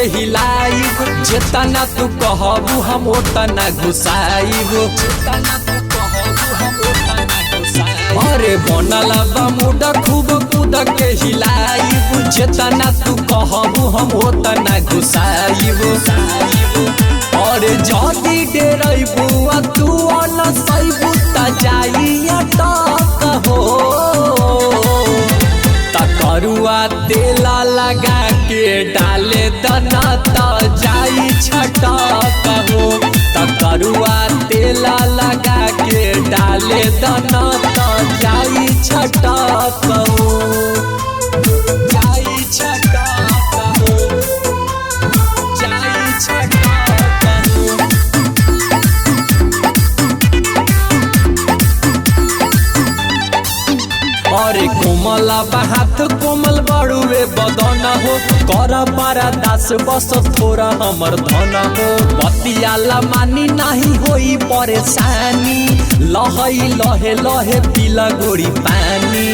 हिलाइब, जेतना तू कहबू हम ओतना घुसाइब। अरे बनला बा मुड खूब कूद के हिलाइब, जेतना तू कहबू हम ओतना घुसाइब। और जदी डेरैबू तू अनसैबू त जाई अटक हो। तकरुआ तेला लगा के डाले दना त जाई छटक हो। तकरुआ तेला लगा के डाले दना त जाई छटक हो। जाई छटक हो, जाई छटक हो। अरे कोमला बात कोमल बड़ुए बदन हो, कर पारा दास बस थोड़ा हमर धन हो। बतियाला मानी नहीं होई परेशानी, लहई लहे लहे पीला गोरी पानी।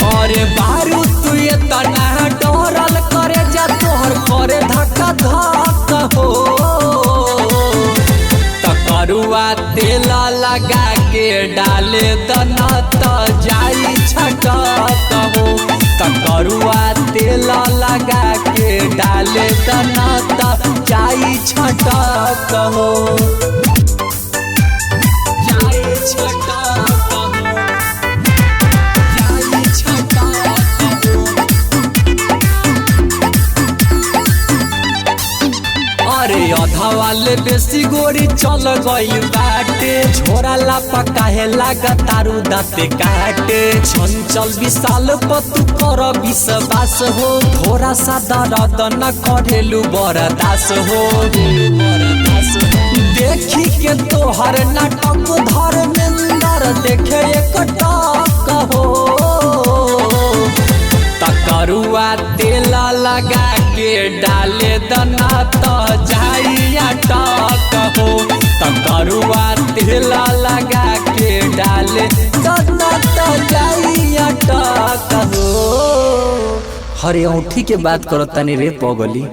अरे बारू तू तना डरल करे जा तोहर करे धक्का धक हो। तकरुआ तेला लगा के डाले दना त जाई छटक हो। तकरुआ तेला लगा के डाले दना त जाई छटक हो। जाई छटक हो, जाई छटक हो। अरे अधा वाले बेसी गोरी चल गई बाटे, छोरा लापा काहे लागा तारू दाते काटे। चंचल विशाल पतु कर विश्वास हो, थोड़ा सा दर्द न करेलू बरदास हो। देखी के तोहर नाटक धर्मेंद्र देखे एक टक हो। तकरुआ तेला लगा के डाले दना त जाई अटक हो। तकरुआ तेला लगा के डाले दना त जाई अटक हो। हरे औंठी के बात करो तनी रे पगली।